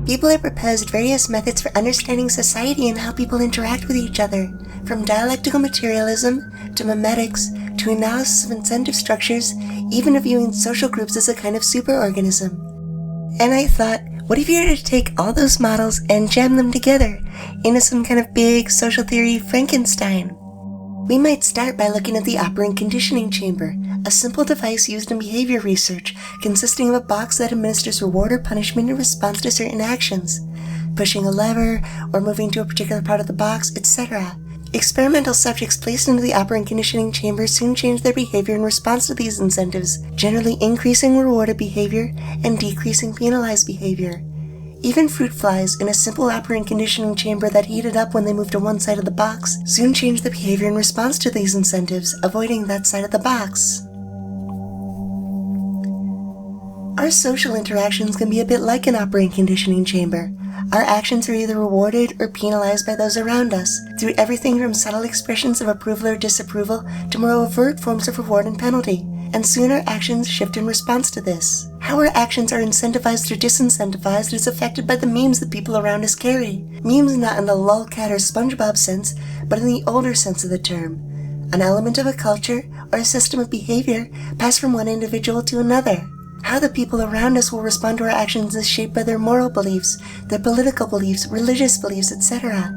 People have proposed various methods for understanding society and how people interact with each other, from dialectical materialism to memetics to analysis of incentive structures, even viewing social groups as a kind of superorganism. And I thought, what if you were to take all those models and jam them together into some kind of big social theory Frankenstein? We might start by looking at the operant conditioning chamber, a simple device used in behavior research consisting of a box that administers reward or punishment in response to certain actions, pushing a lever or moving to a particular part of the box, etc. Experimental subjects placed into the operant conditioning chamber soon change their behavior in response to these incentives, generally increasing rewarded behavior and decreasing penalized behavior. Even fruit flies in a simple operant conditioning chamber that heated up when they moved to one side of the box soon changed the behavior in response to these incentives, avoiding that side of the box. Our social interactions can be a bit like an operant conditioning chamber. Our actions are either rewarded or penalized by those around us, through everything from subtle expressions of approval or disapproval to more overt forms of reward and penalty, and soon our actions shift in response to this. How our actions are incentivized or disincentivized is affected by the memes that people around us carry. Memes not in the lolcat or SpongeBob sense, but in the older sense of the term. An element of a culture or a system of behavior passed from one individual to another. How the people around us will respond to our actions is shaped by their moral beliefs, their political beliefs, religious beliefs, etc.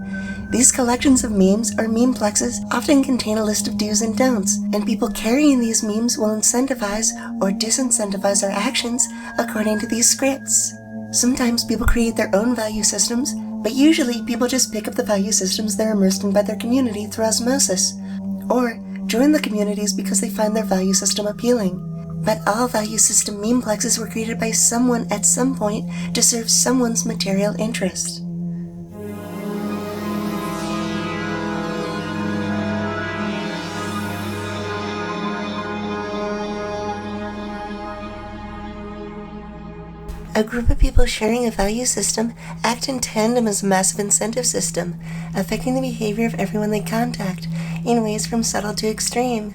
These collections of memes, or memeplexes, often contain a list of do's and don'ts, and people carrying these memes will incentivize or disincentivize our actions according to these scripts. Sometimes people create their own value systems, but usually people just pick up the value systems they're immersed in by their community through osmosis, or join the communities because they find their value system appealing. But all value system memeplexes were created by someone at some point to serve someone's material interest. A group of people sharing a value system act in tandem as a massive incentive system, affecting the behavior of everyone they contact, in ways from subtle to extreme.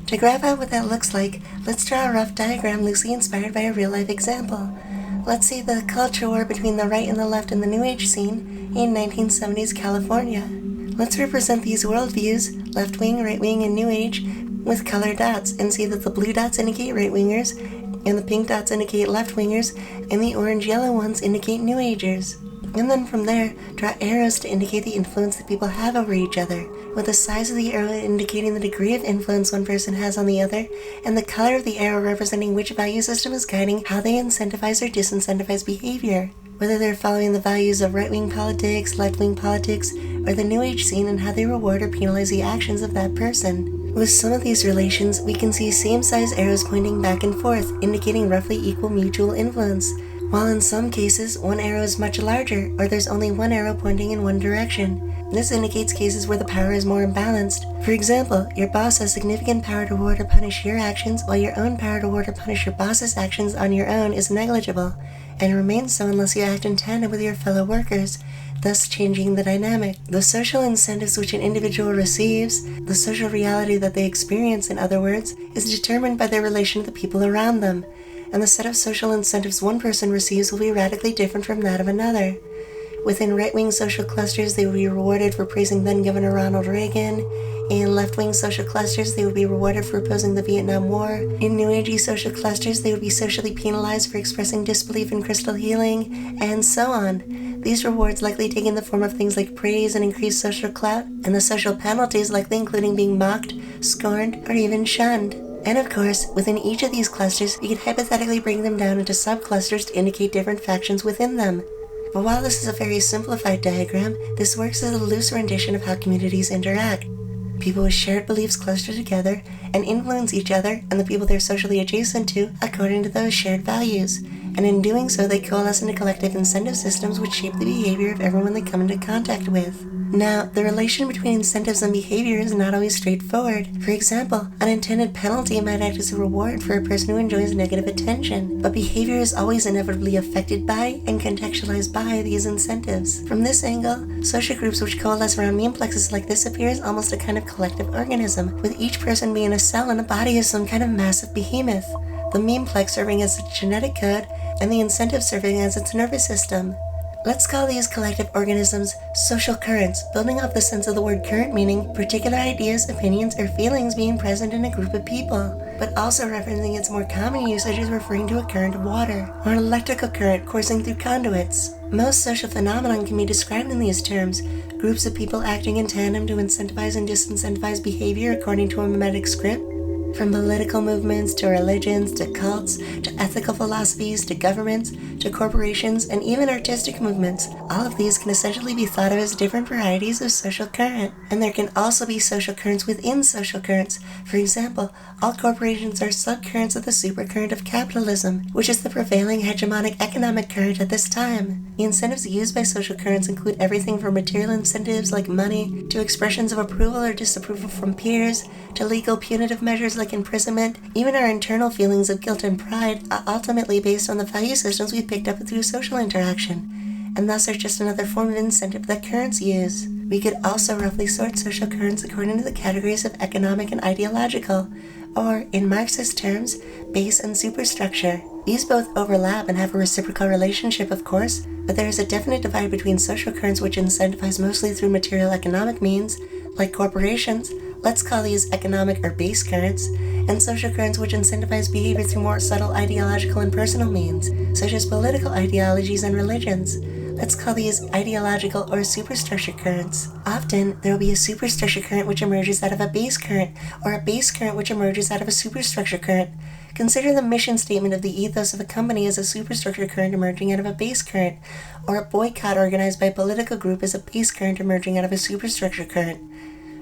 To graph out what that looks like, let's draw a rough diagram loosely inspired by a real-life example. Let's see the culture war between the right and the left in the New Age scene in 1970s California. Let's represent these worldviews, left-wing, right-wing, and New Age, with colored dots, and see that the blue dots indicate right-wingers, and the pink dots indicate left-wingers, and the orange-yellow ones indicate New Agers. And then from there, draw arrows to indicate the influence that people have over each other, with the size of the arrow indicating the degree of influence one person has on the other, and the color of the arrow representing which value system is guiding how they incentivize or disincentivize behavior, whether they're following the values of right-wing politics, left-wing politics, or the New Age scene and how they reward or penalize the actions of that person. With some of these relations, we can see same-size arrows pointing back and forth, indicating roughly equal mutual influence, while in some cases, one arrow is much larger, or there's only one arrow pointing in one direction. This indicates cases where the power is more imbalanced. For example, your boss has significant power to reward or punish your actions, while your own power to reward or punish your boss's actions on your own is negligible, and remains so unless you act in tandem with your fellow workers, thus changing the dynamic. The social incentives which an individual receives, the social reality that they experience, in other words, is determined by their relation to the people around them, and the set of social incentives one person receives will be radically different from that of another. Within right-wing social clusters, they will be rewarded for praising then-Governor Ronald Reagan. In left-wing social clusters, they will be rewarded for opposing the Vietnam War. In New Agey social clusters, they will be socially penalized for expressing disbelief in crystal healing, and so on. These rewards likely taking the form of things like praise and increased social clout, and the social penalties likely including being mocked, scorned, or even shunned. And of course, within each of these clusters, we could hypothetically break them down into subclusters to indicate different factions within them. But while this is a very simplified diagram, this works as a loose rendition of how communities interact. People with shared beliefs cluster together and influence each other and the people they're socially adjacent to according to those shared values, and in doing so they coalesce into collective incentive systems which shape the behavior of everyone they come into contact with. Now, the relation between incentives and behavior is not always straightforward. For example, an intended penalty might act as a reward for a person who enjoys negative attention, but behavior is always inevitably affected by and contextualized by these incentives. From this angle, social groups which coalesce around memeplexes like this appear as almost a kind of collective organism, with each person being a cell in a body of some kind of massive behemoth, the memeplex serving as its genetic code and the incentive serving as its nervous system. Let's call these collective organisms social currents, building off the sense of the word current meaning particular ideas, opinions, or feelings being present in a group of people, but also referencing its more common usage as referring to a current of water, or an electrical current coursing through conduits. Most social phenomenon can be described in these terms: groups of people acting in tandem to incentivize and disincentivize behavior according to a mimetic script. From political movements to religions to cults to ethical philosophies to governments to corporations and even artistic movements, all of these can essentially be thought of as different varieties of social current. And there can also be social currents within social currents. For example, all corporations are subcurrents of the supercurrent of capitalism, which is the prevailing hegemonic economic current at this time. The incentives used by social currents include everything from material incentives like money to expressions of approval or disapproval from peers to legal punitive measures like imprisonment. Even our internal feelings of guilt and pride are ultimately based on the value systems we picked up through social interaction, and thus are just another form of incentive that currents use. We could also roughly sort social currents according to the categories of economic and ideological, or, in Marxist terms, base and superstructure. These both overlap and have a reciprocal relationship, of course, but there is a definite divide between social currents which incentivize mostly through material economic means, like corporations. Let's call these economic or base currents, and social currents which incentivize behavior through more subtle ideological and personal means, such as political ideologies and religions. Let's call these ideological or superstructure currents. Often, there will be a superstructure current which emerges out of a base current, or a base current which emerges out of a superstructure current. Consider the mission statement of the ethos of a company as a superstructure current emerging out of a base current, or a boycott organized by a political group as a base current emerging out of a superstructure current.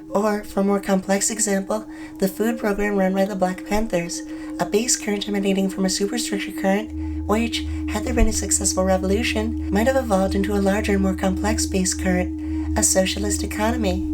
Or, for a more complex example, the food program run by the Black Panthers, a base current emanating from a superstructure current, which, had there been a successful revolution, might have evolved into a larger and more complex base current, a socialist economy.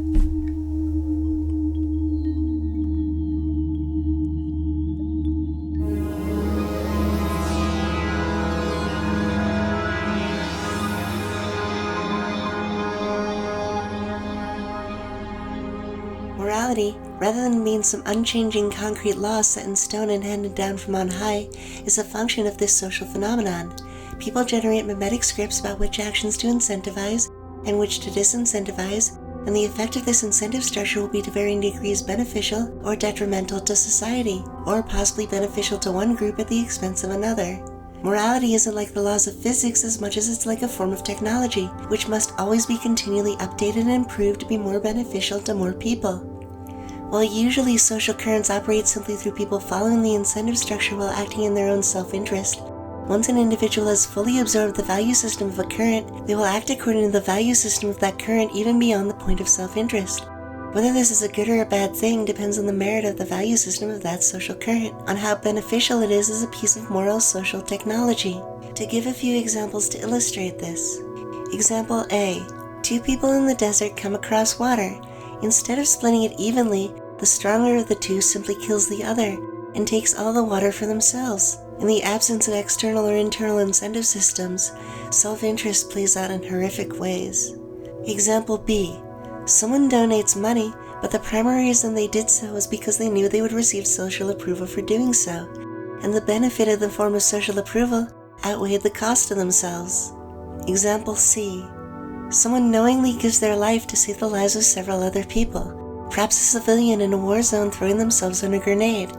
Morality, rather than being some unchanging concrete law set in stone and handed down from on high, is a function of this social phenomenon. People generate mimetic scripts about which actions to incentivize and which to disincentivize, and the effect of this incentive structure will be to varying degrees beneficial or detrimental to society, or possibly beneficial to one group at the expense of another. Morality isn't like the laws of physics as much as it's like a form of technology, which must always be continually updated and improved to be more beneficial to more people. While usually social currents operate simply through people following the incentive structure while acting in their own self-interest, once an individual has fully absorbed the value system of a current, they will act according to the value system of that current even beyond the point of self-interest. Whether this is a good or a bad thing depends on the merit of the value system of that social current, on how beneficial it is as a piece of moral social technology. To give a few examples to illustrate this. Example A. Two people in the desert come across water. Instead of splitting it evenly, the stronger of the two simply kills the other and takes all the water for themselves. In the absence of external or internal incentive systems, self-interest plays out in horrific ways. Example B. Someone donates money, but the primary reason they did so was because they knew they would receive social approval for doing so, and the benefit of the form of social approval outweighed the cost to themselves. Example C. Someone knowingly gives their life to save the lives of several other people, perhaps a civilian in a war zone throwing themselves on a grenade.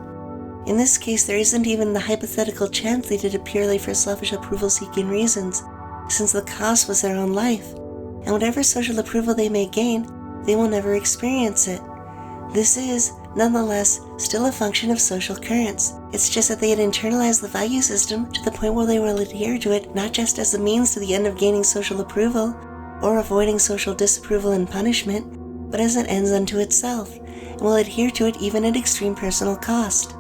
In this case, there isn't even the hypothetical chance they did it purely for selfish approval-seeking reasons, since the cost was their own life, and whatever social approval they may gain, they will never experience it. This is, nonetheless, still a function of social currents. It's just that they had internalized the value system to the point where they will adhere to it not just as a means to the end of gaining social approval, or avoiding social disapproval and punishment, but as an end unto itself, and will adhere to it even at extreme personal cost.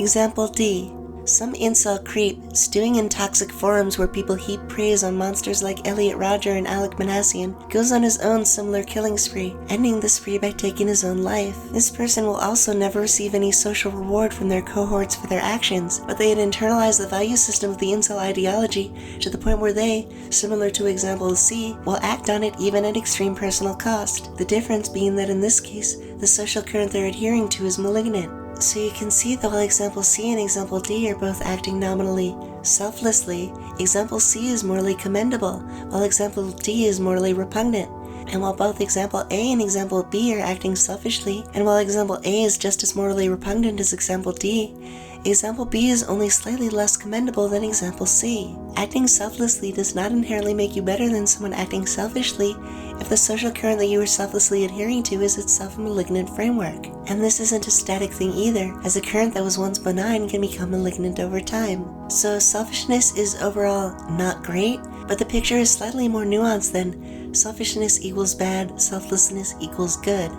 Example D. Some incel creep, stewing in toxic forums where people heap praise on monsters like Elliot Rodger and Alec Manassian, goes on his own similar killing spree, ending the spree by taking his own life. This person will also never receive any social reward from their cohorts for their actions, but they had internalized the value system of the incel ideology to the point where they, similar to example C, will act on it even at extreme personal cost. The difference being that in this case, the social current they're adhering to is malignant. So you can see that while example C and example D are both acting nominally Selflessly, example C is morally commendable, while example D is morally repugnant. And while both example A and example B are acting selfishly, and while example A is just as morally repugnant as example D, example B is only slightly less commendable than example C. Acting selflessly does not inherently make you better than someone acting selfishly if the social current that you are selflessly adhering to is itself a malignant framework. And this isn't a static thing either, as a current that was once benign can become malignant over time. So selfishness is overall not great, but the picture is slightly more nuanced than selfishness equals bad, selflessness equals good.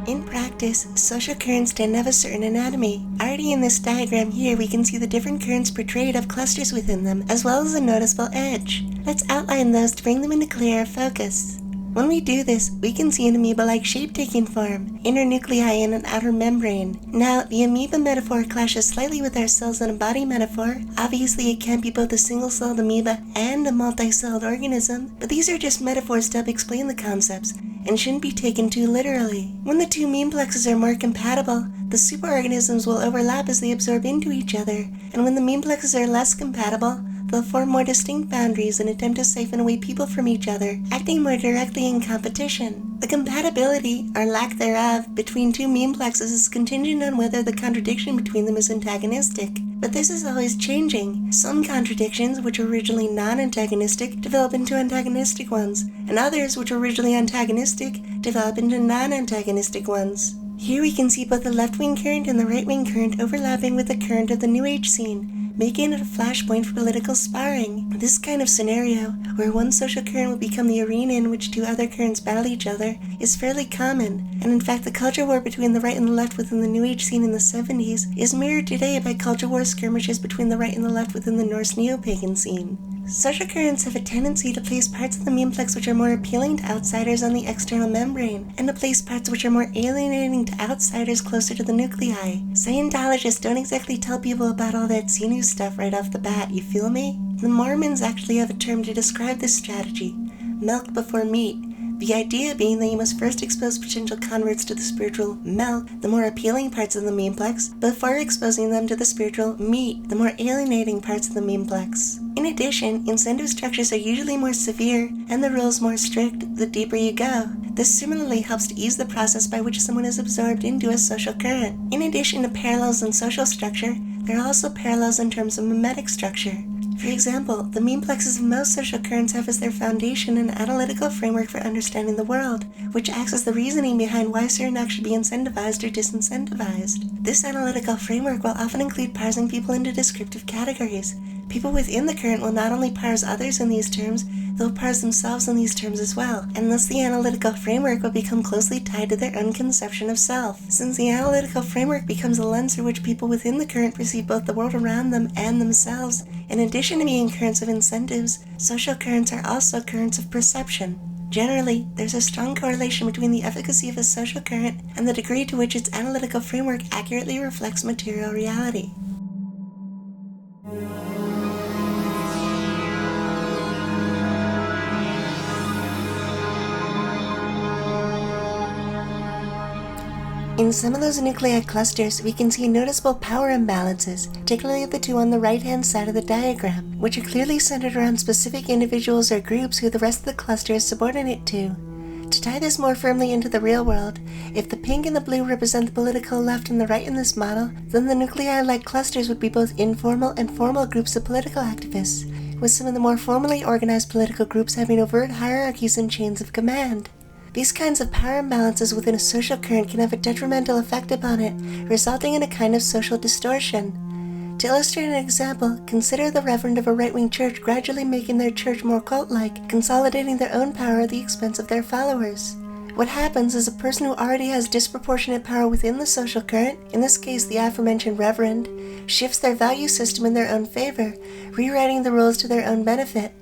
In practice, social currents tend to have a certain anatomy. Already in this diagram here, we can see the different currents portrayed have clusters within them, as well as a noticeable edge. Let's outline those to bring them into clearer focus. When we do this, we can see an amoeba-like shape taking form, inner nuclei and an outer membrane. Now, the amoeba metaphor clashes slightly with our cells and a body metaphor. Obviously, it can't be both a single-celled amoeba and a multi-celled organism, but these are just metaphors to help explain the concepts, and shouldn't be taken too literally. When the two meme plexes are more compatible, the superorganisms will overlap as they absorb into each other, and when the meme plexes are less compatible, they'll form more distinct boundaries and attempt to siphon away people from each other, acting more directly in competition. The compatibility, or lack thereof, between two meme plexes is contingent on whether the contradiction between them is antagonistic. But this is always changing. Some contradictions, which were originally non-antagonistic, develop into antagonistic ones, and others, which were originally antagonistic, develop into non-antagonistic ones. Here we can see both the left-wing current and the right-wing current overlapping with the current of the New Age scene, making it a flashpoint for political sparring. This kind of scenario, where one social current will become the arena in which two other currents battle each other, is fairly common, and in fact the culture war between the right and the left within the New Age scene in the 70s is mirrored today by culture war skirmishes between the right and the left within the Norse neo-pagan scene. Social currents have a tendency to place parts of the meme plex which are more appealing to outsiders on the external membrane, and to place parts which are more alienating to outsiders closer to the nuclei. Scientologists don't exactly tell people about all that sinew stuff right off the bat, you feel me? The Mormons actually have a term to describe this strategy: milk before meat. The idea being that you must first expose potential converts to the spiritual milk, the more appealing parts of the meme plex, before exposing them to the spiritual meat, the more alienating parts of the meme plex. In addition, incentive structures are usually more severe, and the rules more strict the deeper you go. This similarly helps to ease the process by which someone is absorbed into a social current. In addition to parallels in social structure, there are also parallels in terms of memetic structure. For example, the meme plexes of most social currents have as their foundation an analytical framework for understanding the world, which acts as the reasoning behind why certain acts should be incentivized or disincentivized. This analytical framework will often include parsing people into descriptive categories. People within the current will not only parse others in these terms, they'll parse themselves in these terms as well, and thus the analytical framework will become closely tied to their own conception of self. Since the analytical framework becomes a lens through which people within the current perceive both the world around them and themselves, in addition to being currents of incentives, social currents are also currents of perception. Generally, there's a strong correlation between the efficacy of a social current and the degree to which its analytical framework accurately reflects material reality. In some of those nuclei clusters, we can see noticeable power imbalances, particularly the two on the right-hand side of the diagram, which are clearly centered around specific individuals or groups who the rest of the cluster is subordinate to. To tie this more firmly into the real world, if the pink and the blue represent the political left and the right in this model, then the nuclei-like clusters would be both informal and formal groups of political activists, with some of the more formally organized political groups having overt hierarchies and chains of command. These kinds of power imbalances within a social current can have a detrimental effect upon it, resulting in a kind of social distortion. To illustrate an example, consider the reverend of a right-wing church gradually making their church more cult-like, consolidating their own power at the expense of their followers. What happens is a person who already has disproportionate power within the social current, in this case the aforementioned reverend, shifts their value system in their own favor, rewriting the rules to their own benefit.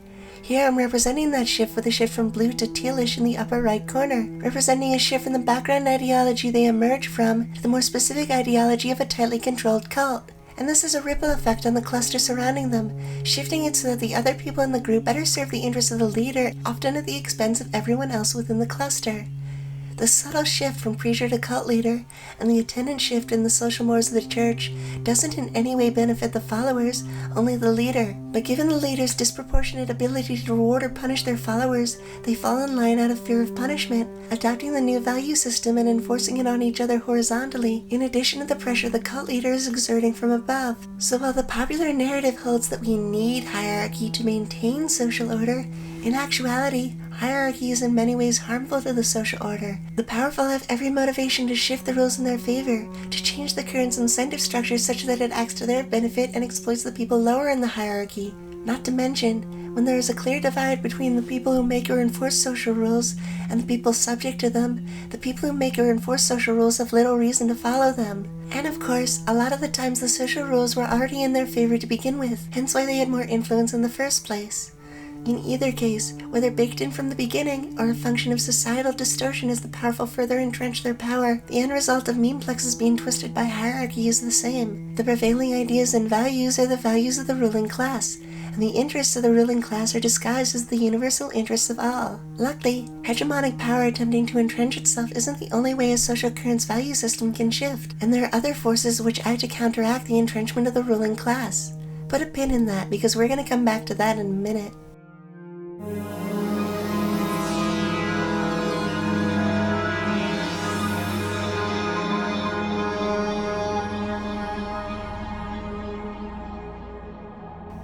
Here I'm representing that shift with a shift from blue to tealish in the upper right corner, representing a shift from the background ideology they emerge from to the more specific ideology of a tightly controlled cult. and this has a ripple effect on the cluster surrounding them, shifting it so that the other people in the group better serve the interests of the leader, often at the expense of everyone else within the cluster. The subtle shift from preacher to cult leader, and the attendant shift in the social mores of the church, doesn't in any way benefit the followers, only the leader. But given the leader's disproportionate ability to reward or punish their followers, they fall in line out of fear of punishment, adopting the new value system and enforcing it on each other horizontally, in addition to the pressure the cult leader is exerting from above. So while the popular narrative holds that we need hierarchy to maintain social order, in actuality, hierarchy is in many ways harmful to the social order. The powerful have every motivation to shift the rules in their favor, to change the current incentive structure such that it acts to their benefit and exploits the people lower in the hierarchy. Not to mention, when there is a clear divide between the people who make or enforce social rules and the people subject to them, the people who make or enforce social rules have little reason to follow them. And of course, a lot of the times the social rules were already in their favor to begin with, hence why they had more influence in the first place. In either case, whether baked in from the beginning or a function of societal distortion as the powerful further entrench their power, the end result of memeplexes being twisted by hierarchy is the same. The prevailing ideas and values are the values of the ruling class, and the interests of the ruling class are disguised as the universal interests of all. Luckily, hegemonic power attempting to entrench itself isn't the only way a social current's value system can shift, and there are other forces which act to counteract the entrenchment of the ruling class. Put a pin in that, because we're going to come back to that in a minute.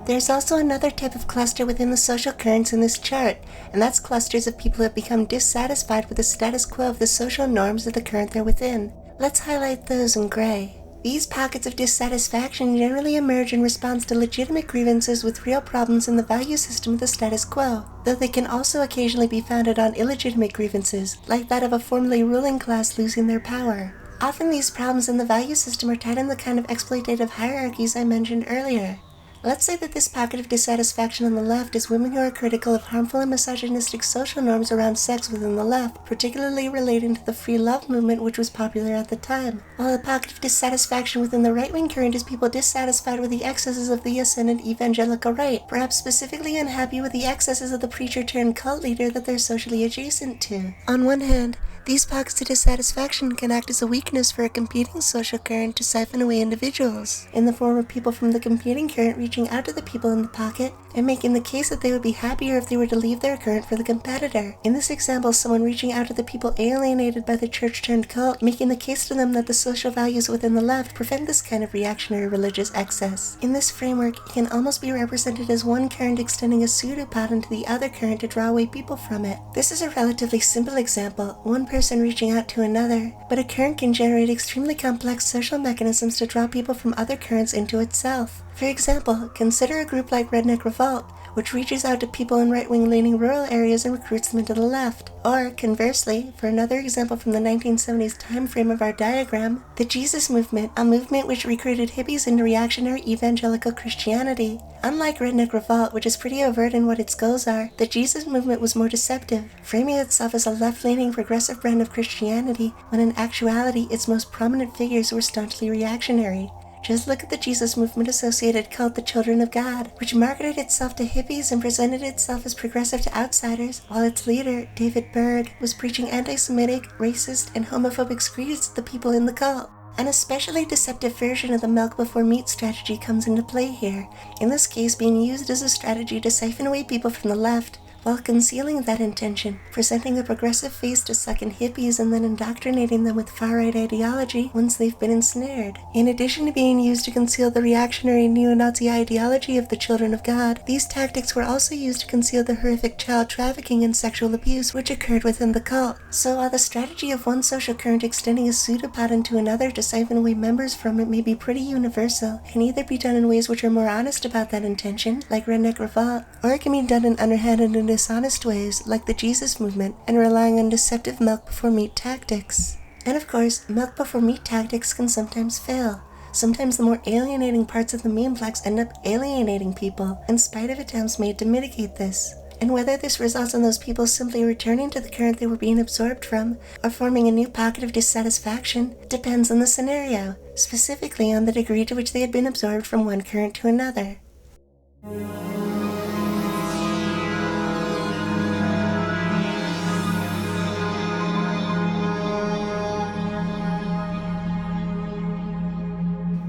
There's also another type of cluster within the social currents in this chart, and that's clusters of people who have become dissatisfied with the status quo of the social norms of the current they're within. Let's highlight those in gray. These pockets of dissatisfaction generally emerge in response to legitimate grievances with real problems in the value system of the status quo, though they can also occasionally be founded on illegitimate grievances, like that of a formerly ruling class losing their power. Often these problems in the value system are tied in the kind of exploitative hierarchies I mentioned earlier. Let's say that this pocket of dissatisfaction on the left is women who are critical of harmful and misogynistic social norms around sex within the left, particularly relating to the free love movement which was popular at the time. While the pocket of dissatisfaction within the right-wing current is people dissatisfied with the excesses of the ascendant evangelical right, perhaps specifically unhappy with the excesses of the preacher-turned-cult leader that they're socially adjacent to. On one hand, these pockets of dissatisfaction can act as a weakness for a competing social current to siphon away individuals, in the form of people from the competing current reaching out to the people in the pocket and making the case that they would be happier if they were to leave their current for the competitor. In this example, someone reaching out to the people alienated by the church-turned-cult, making the case to them that the social values within the left prevent this kind of reactionary religious excess. In this framework, it can almost be represented as one current extending a pseudopod into the other current to draw away people from it. This is a relatively simple example, one person reaching out to another, but a current can generate extremely complex social mechanisms to draw people from other currents into itself. For example, consider a group like Redneck Revolt, which reaches out to people in right-wing leaning rural areas and recruits them into the left. Or, conversely, for another example from the 1970s time frame of our diagram, the Jesus movement, a movement which recruited hippies into reactionary evangelical Christianity. Unlike Redneck Revolt, which is pretty overt in what its goals are, the Jesus movement was more deceptive, framing itself as a left-leaning progressive brand of Christianity, when in actuality its most prominent figures were staunchly reactionary. Just look at the Jesus movement-associated cult, the Children of God, which marketed itself to hippies and presented itself as progressive to outsiders, while its leader, David Berg, was preaching anti-Semitic, racist, and homophobic screeds to the people in the cult. An especially deceptive version of the milk before meat strategy comes into play here, in this case being used as a strategy to siphon away people from the left, while concealing that intention, presenting a progressive face to suck in hippies and then indoctrinating them with far-right ideology once they've been ensnared. In addition to being used to conceal the reactionary neo-Nazi ideology of the Children of God, these tactics were also used to conceal the horrific child trafficking and sexual abuse which occurred within the cult. So while the strategy of one social current extending a pseudopod into another to siphon away members from it may be pretty universal, it can either be done in ways which are more honest about that intention, like Redneck Revolt, or it can be done in underhanded and dishonest ways, like the Jesus movement, and relying on deceptive milk before meat tactics. And of course, milk before meat tactics can sometimes fail. Sometimes the more alienating parts of the memeplex end up alienating people, in spite of attempts made to mitigate this. and whether this results in those people simply returning to the current they were being absorbed from, or forming a new pocket of dissatisfaction, depends on the scenario, specifically on the degree to which they had been absorbed from one current to another.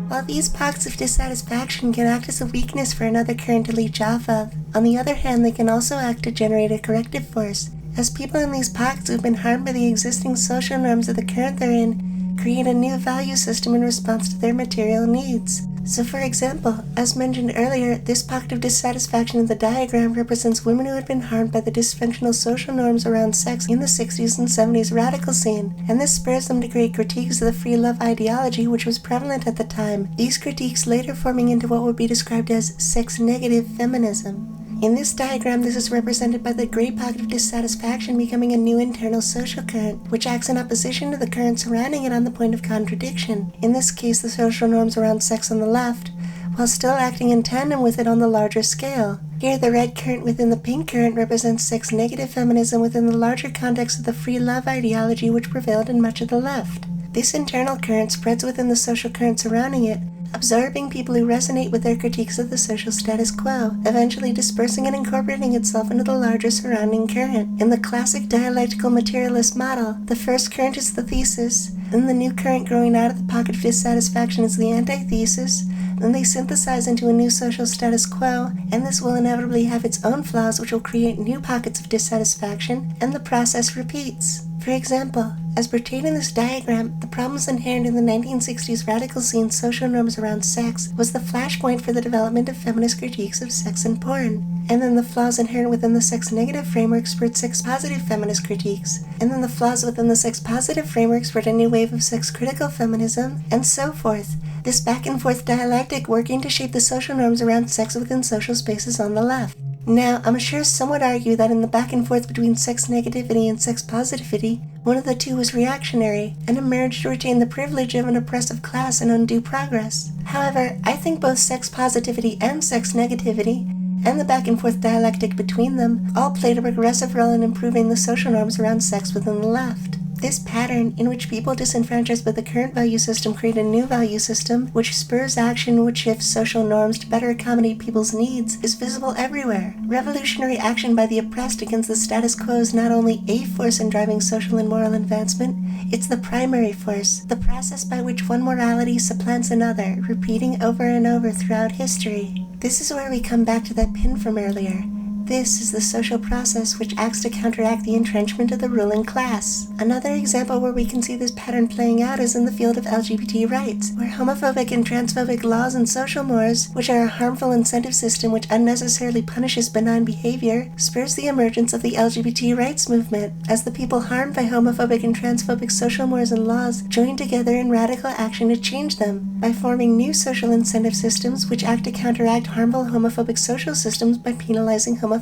While these pockets of dissatisfaction can act as a weakness for another current to leech off of, on the other hand they can also act to generate a corrective force, as people in these pockets who have been harmed by the existing social norms of the current they're in create a new value system in response to their material needs. So for example, as mentioned earlier, this pocket of dissatisfaction in the diagram represents women who had been harmed by the dysfunctional social norms around sex in the 60s and 70s radical scene, and this spurs them to create critiques of the free love ideology which was prevalent at the time, these critiques later forming into what would be described as sex-negative feminism. In this diagram, this is represented by the gray pocket of dissatisfaction becoming a new internal social current, which acts in opposition to the current surrounding it on the point of contradiction, in this case the social norms around sex on the left, while still acting in tandem with it on the larger scale. Here, the red current within the pink current represents sex-negative feminism within the larger context of the free love ideology which prevailed in much of the left. This internal current spreads within the social current surrounding it, absorbing people who resonate with their critiques of the social status quo, eventually dispersing and incorporating itself into the larger surrounding current. In the classic dialectical materialist model, the first current is the thesis, then the new current growing out of the pocket of dissatisfaction is the antithesis, then they synthesize into a new social status quo, and this will inevitably have its own flaws which will create new pockets of dissatisfaction, and the process repeats. For example, as pertained in this diagram, the problems inherent in the 1960s radical scene's social norms around sex was the flashpoint for the development of feminist critiques of sex and porn, and then the flaws inherent within the sex-negative framework spurred sex-positive feminist critiques, and then the flaws within the sex-positive framework spurred a new wave of sex-critical feminism, and so forth, this back-and-forth dialectic working to shape the social norms around sex within social spaces on the left. Now, I'm sure some would argue that in the back and forth between sex negativity and sex positivity, one of the two was reactionary, and emerged to retain the privilege of an oppressive class and undo progress. However, I think both sex positivity and sex negativity, and the back and forth dialectic between them, all played a progressive role in improving the social norms around sex within the left. This pattern, in which people disenfranchised by the current value system create a new value system, which spurs action which shifts social norms to better accommodate people's needs, is visible everywhere. Revolutionary action by the oppressed against the status quo is not only a force in driving social and moral advancement, it's the primary force, the process by which one morality supplants another, repeating over and over throughout history. This is where we come back to that pin from earlier. This is the social process which acts to counteract the entrenchment of the ruling class. Another example where we can see this pattern playing out is in the field of LGBT rights, where homophobic and transphobic laws and social mores, which are a harmful incentive system which unnecessarily punishes benign behavior, spurs the emergence of the LGBT rights movement, as the people harmed by homophobic and transphobic social mores and laws join together in radical action to change them, by forming new social incentive systems which act to counteract harmful homophobic social systems by penalizing homophobia.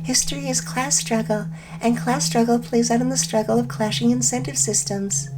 History is class struggle, and class struggle plays out in the struggle of clashing incentive systems.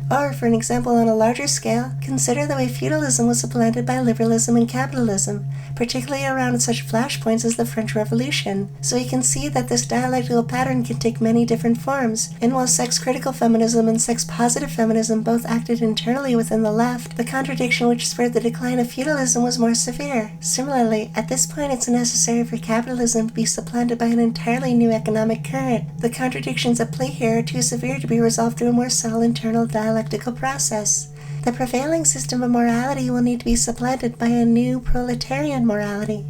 Or, for an example on a larger scale, consider the way feudalism was supplanted by liberalism and capitalism, particularly around such flashpoints as the French Revolution. So you can see that this dialectical pattern can take many different forms, and while sex-critical feminism and sex-positive feminism both acted internally within the left, the contradiction which spurred the decline of feudalism was more severe. Similarly, at this point it's necessary for capitalism to be supplanted by an entirely new economic current. The contradictions at play here are too severe to be resolved through a more subtle internal dialectical process. The prevailing system of morality will need to be supplanted by a new proletarian morality.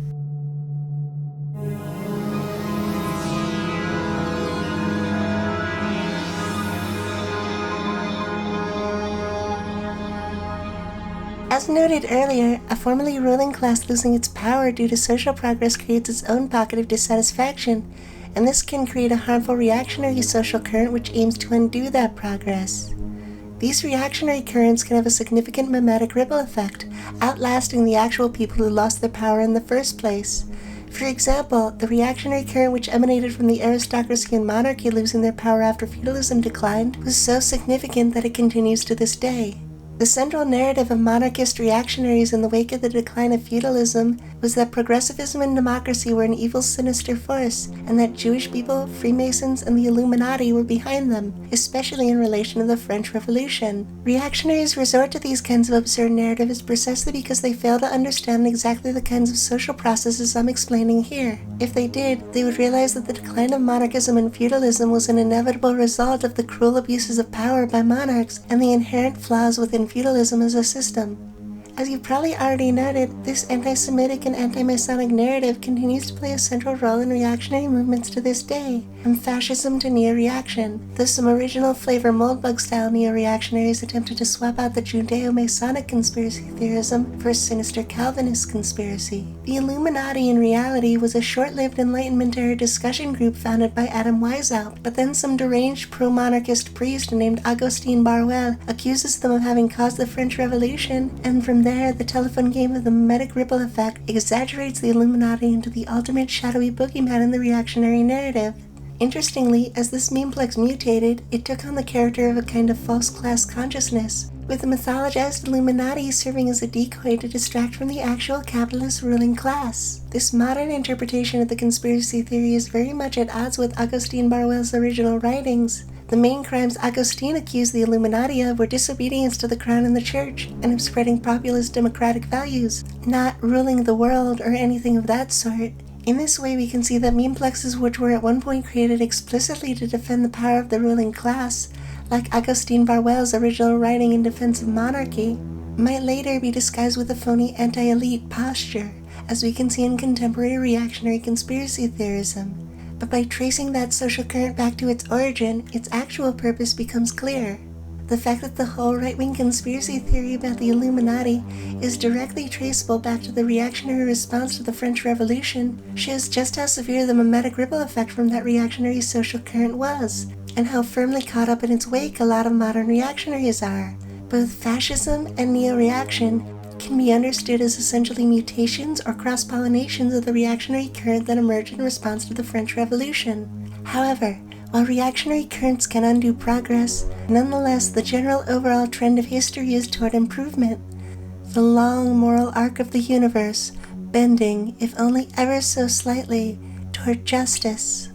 As noted earlier, a formerly ruling class losing its power due to social progress creates its own pocket of dissatisfaction, and this can create a harmful reactionary social current which aims to undo that progress. These reactionary currents can have a significant memetic ripple effect, outlasting the actual people who lost their power in the first place. For example, the reactionary current which emanated from the aristocracy and monarchy losing their power after feudalism declined was so significant that it continues to this day. The central narrative of monarchist reactionaries in the wake of the decline of feudalism was that progressivism and democracy were an evil, sinister force, and that Jewish people, Freemasons, and the Illuminati were behind them, especially in relation to the French Revolution. Reactionaries resort to these kinds of absurd narratives precisely because they fail to understand exactly the kinds of social processes I'm explaining here. If they did, they would realize that the decline of monarchism and feudalism was an inevitable result of the cruel abuses of power by monarchs and the inherent flaws within feudalism as a system. As you've probably already noted, this anti-Semitic and anti-Masonic narrative continues to play a central role in reactionary movements to this day, from fascism to neo-reaction, though some original flavor Moldbug-style neo-reactionaries attempted to swap out the Judeo-Masonic conspiracy theorism for a sinister Calvinist conspiracy. The Illuminati in reality was a short-lived Enlightenment-era discussion group founded by Adam Weishaupt, but then some deranged pro-monarchist priest named Augustin Barruel accuses them of having caused the French Revolution, and from there, the telephone game of the Memetic ripple effect exaggerates the Illuminati into the ultimate shadowy boogeyman in the reactionary narrative. Interestingly, as this memeplex mutated, it took on the character of a kind of false class consciousness, with the mythologized Illuminati serving as a decoy to distract from the actual capitalist ruling class. This modern interpretation of the conspiracy theory is very much at odds with Augustin Barruel's original writings. The main crimes Augustine accused the Illuminati of were disobedience to the crown and the church, and of spreading populist democratic values, not ruling the world or anything of that sort. In this way, we can see that memeplexes which were at one point created explicitly to defend the power of the ruling class, like Augustin Barruel's original writing in defense of monarchy, might later be disguised with a phony anti-elite posture, as we can see in contemporary reactionary conspiracy theorism. But by tracing that social current back to its origin, its actual purpose becomes clear. The fact that the whole right-wing conspiracy theory about the Illuminati is directly traceable back to the reactionary response to the French Revolution shows just how severe the memetic ripple effect from that reactionary social current was, and how firmly caught up in its wake a lot of modern reactionaries are. Both fascism and neo-reaction can be understood as essentially mutations or cross-pollinations of the reactionary current that emerged in response to the French Revolution. However, while reactionary currents can undo progress, nonetheless the general overall trend of history is toward improvement. The long moral arc of the universe, bending, if only ever so slightly, toward justice.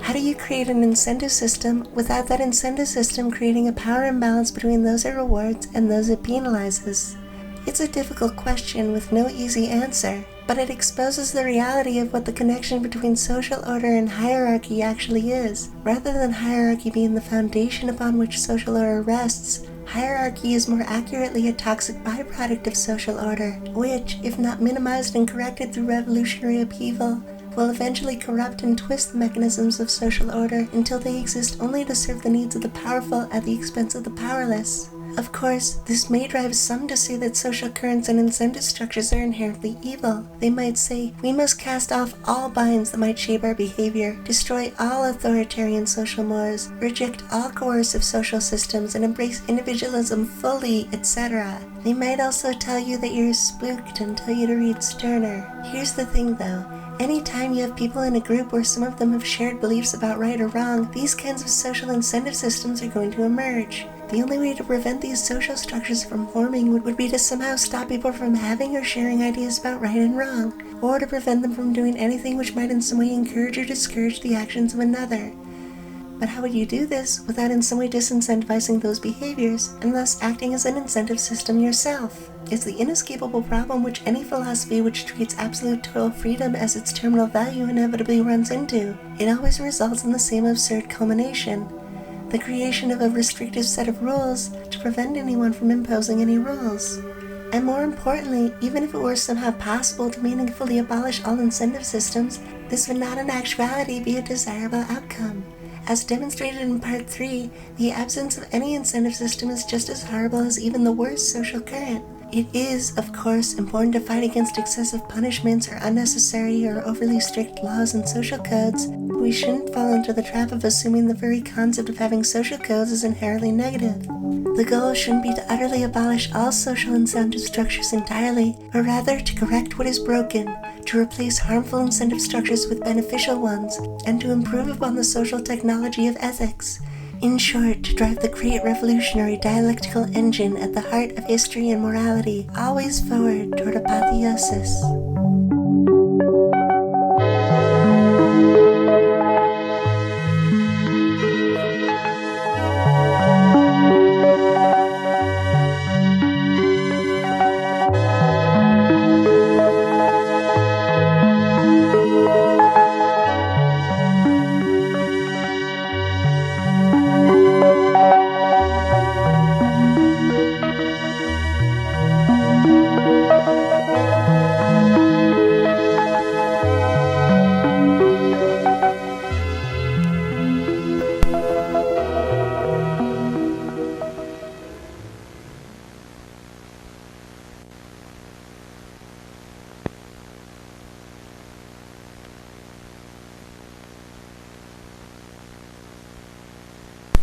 How do you create an incentive system without that incentive system creating a power imbalance between those it rewards and those it penalizes? It's a difficult question with no easy answer, but it exposes the reality of what the connection between social order and hierarchy actually is. Rather than hierarchy being the foundation upon which social order rests, hierarchy is more accurately a toxic byproduct of social order, which, if not minimized and corrected through revolutionary upheaval, will eventually corrupt and twist the mechanisms of social order until they exist only to serve the needs of the powerful at the expense of the powerless. Of course, this may drive some to say that social currents and incentive structures are inherently evil. They might say, we must cast off all binds that might shape our behavior, destroy all authoritarian social mores, reject all coercive social systems, and embrace individualism fully, etc. They might also tell you that you're spooked and tell you to read Sterner. Here's the thing though. Anytime you have people in a group where some of them have shared beliefs about right or wrong, these kinds of social incentive systems are going to emerge. The only way to prevent these social structures from forming would be to somehow stop people from having or sharing ideas about right and wrong, or to prevent them from doing anything which might in some way encourage or discourage the actions of another. But how would you do this without in some way disincentivizing those behaviors, and thus acting as an incentive system yourself? It's the inescapable problem which any philosophy which treats absolute total freedom as its terminal value inevitably runs into. It always results in the same absurd culmination: the creation of a restrictive set of rules to prevent anyone from imposing any rules. And more importantly, even if it were somehow possible to meaningfully abolish all incentive systems, this would not in actuality be a desirable outcome. As demonstrated in Part 3, the absence of any incentive system is just as horrible as even the worst social current. It is, of course, important to fight against excessive punishments or unnecessary or overly strict laws and social codes, but we shouldn't fall into the trap of assuming the very concept of having social codes is inherently negative. The goal shouldn't be to utterly abolish all social incentive structures entirely, but rather to correct what is broken, to replace harmful incentive structures with beneficial ones, and to improve upon the social technology of ethics. In short, to drive the great revolutionary dialectical engine at the heart of history and morality always forward toward apotheosis.